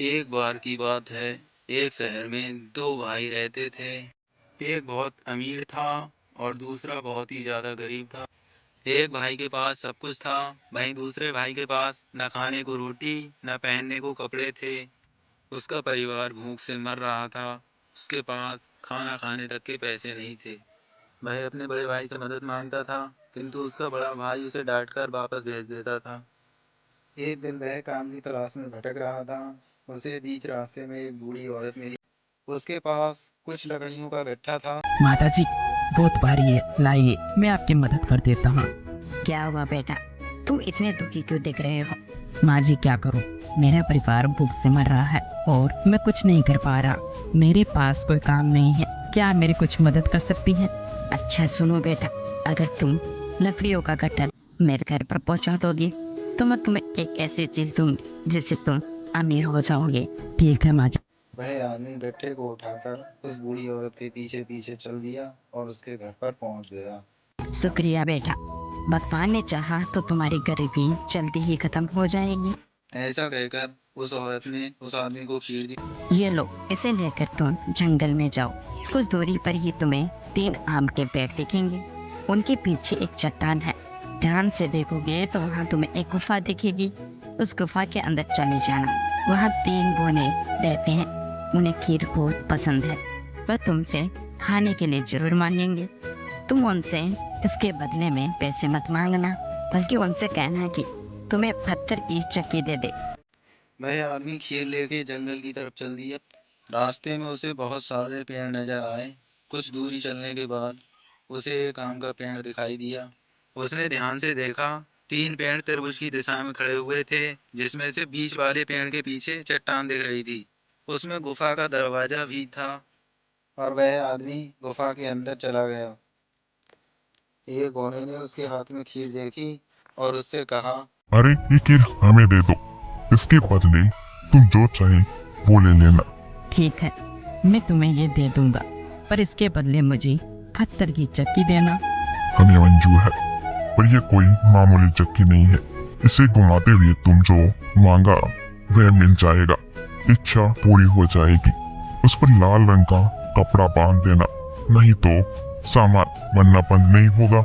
एक बार की बात है, एक शहर में दो भाई रहते थे। एक बहुत अमीर था और दूसरा बहुत ही ज्यादा गरीब था। एक भाई के पास सब कुछ था, वहीं दूसरे भाई के पास न खाने को रोटी, न पहनने को कपड़े थे। उसका परिवार भूख से मर रहा था। उसके पास खाना खाने तक के पैसे नहीं थे। वह अपने बड़े भाई से मदद मांगता था, किंतु उसका बड़ा भाई उसे डांटकर वापस भेज देता था। एक दिन वह काम की तलाश में भटक रहा था। उसे बीच रास्ते में एक बूढ़ी औरत मिली। उसके पास कुछ लकड़ियों का गट्ठा था। माताजी, बहुत भारी है, लाइए, मैं आपकी मदद कर देता हूँ। क्या हुआ बेटा, तुम इतने दुखी क्यों दिख रहे हो? माँ जी, क्या करूँ, मेरा परिवार भूख से मर रहा है और मैं कुछ नहीं कर पा रहा। मेरे पास कोई काम नहीं है, क्या आप मेरी कुछ मदद कर सकती हैं? अच्छा सुनो बेटा, अगर तुम लकड़ियों का गट्ठर मेरे घर पर पहुंचा दोगे तो मैं तुम्हें एक ऐसी चीज दूंगी जिससे तुम अमीर हो जाओगे। ठीक है माँ जी। वह आदमी गट्ठे को उठाकर उस बूढ़ी औरत के पीछे पीछे चल दिया और उसके घर पर पहुंच गया। शुक्रिया बेटा, भगवान ने चाहा तो तुम्हारी गरीबी जल्दी ही खत्म हो जाएगी। ऐसा कहकर उस औरत ने उस आदमी को खीर दी। ये लो, इसे लेकर तुम जंगल में जाओ। कुछ दूरी पर ही तुम्हें 3 आम के पेड़ दिखेंगे। उनके पीछे एक चट्टान है। ध्यान से देखोगे तो वहाँ तुम्हें एक गुफा दिखेगी। उस गुफा के अंदर चले जाना। वहाँ 3 बूढ़े रहते हैं। उन्हें खीर बहुत पसंद है। वह तुमसे खाने के लिए जरूर मांगेंगे। तुम उनसे इसके बदले में पैसे मत मांगना, बल्कि उनसे कहना कि तुम्हें पत्थर की चक्की दे दे। वह आदमी खीर लेके जंगल की तरफ चल दिया। रास्ते में उसे बहुत सारे पेड़ नजर आए। कुछ दूरी चलने के बाद उसे एक आम का पेड़ दिखाई दिया। उसने ध्यान से देखा। 3 पेड़ तरबूज की दिशा में खड़े हुए थे, जिसमें से बीच वाले पेड़ के पीछे चट्टान दिख रही थी। उसमें गुफा का दरवाजा भी था और वह आदमी गुफा के अंदर चला गया। एक घोड़े ने उसके हाथ में खीर देखी और उससे कहा, अरे ये खीर हमें दे दो, इसके बदले तुम जो चाहे वो ले लेना। ठीक है, मैं तुम्हें ये दे दूंगा, पर इसके बदले मुझे पत्थर की चक्की देना। हमें मंजूर है, पर ये कोई मामूली चक्की नहीं है। इसे घुमाते हुए तुम जो मांगा वह मिल जाएगा। इच्छा पूरी हो जाएगी। उस पर लाल रंग का कपड़ा बांध देना, नहीं तो सामान बनना बंद नहीं होगा।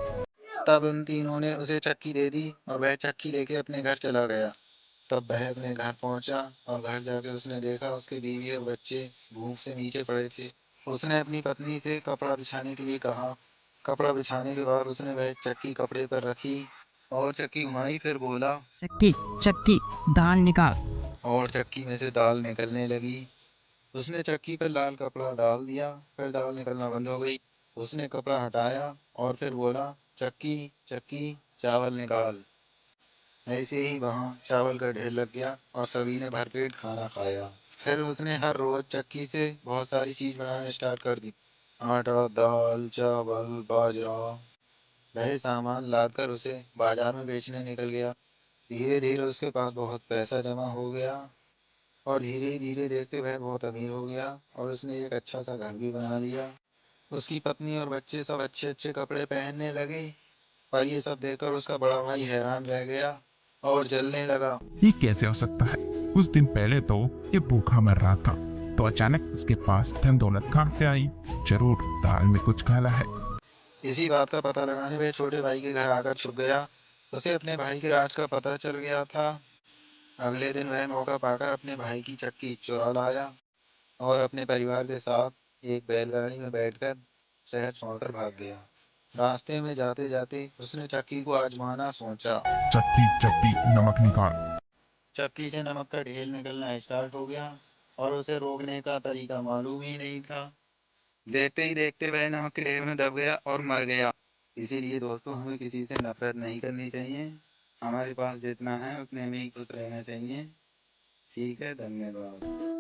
तब उन तीनों ने उसे चक्की दे दी और वह चक्की लेके अपने घर चला गया। तब वह अपने घर पहुंचा और घर जाके उसने देखा उसके बीवी और बच्चे भूख से नीचे पड़े थे। उसने अपनी पत्नी से कपड़ा बिछाने के लिए कहा। कपड़ा बिछाने के बाद उसने वह चक्की कपड़े पर रखी और चक्की घुमाई, फिर बोला, चक्की, चक्की, दाल निकाल। और चक्की में से दाल निकलने लगी। उसने चक्की पर लाल कपड़ा डाल दिया, फिर दाल निकलना बंद हो गई। उसने कपड़ा हटाया और फिर बोला, चक्की चक्की, चावल निकाल। ऐसे ही वहाँ चावल का ढेर लग गया और सभी ने भरपेट खाना खाया। फिर उसने हर रोज चक्की से बहुत सारी चीज बनाना स्टार्ट कर दी। आटा, दाल, चावल, बाजरा। वह सामान लादकर उसे बाजार में बेचने निकल गया। धीरे धीरे उसके पास बहुत पैसा जमा हो गया और धीरे धीरे देखते वह बहुत अमीर हो गया और उसने एक अच्छा सा घर भी बना लिया। उसकी पत्नी और बच्चे सब अच्छे अच्छे कपड़े पहनने लगे। पर ये सब देखकर उसका बड़ा भाई हैरान रह गया और जलने लगा। ये कैसे हो सकता है? कुछ दिन पहले तो ये भूखा मर रहा था, तो अचानक इसके पास धन दौलत कहाँ से आई? जरूर दाल में कुछ काला है। इसी बात का पता लगाने वह छोटे भाई के घर आकर छुप गया। उसे अपने भाई के राज का पता चल गया था। अगले दिन वह मौका पाकर अपने भाई की चक्की चुरा लाया और अपने परिवार के साथ एक बैलगाड़ी में बैठकर शहर छोड़कर भाग गया। रास्ते में जाते जाते उसने चक्की को आजमाना सोचा। चक्की चक्की, नमक निकाल। चक्की से नमक का ढेर निकलना स्टार्ट हो गया और उसे रोकने का तरीका मालूम ही नहीं था। देखते ही देखते वह नमक के ढेर में दब गया और मर गया। इसीलिए दोस्तों, हमें किसी से नफरत नहीं करनी चाहिए। हमारे पास जितना है उतने में ही खुश रहना चाहिए। ठीक है, धन्यवाद।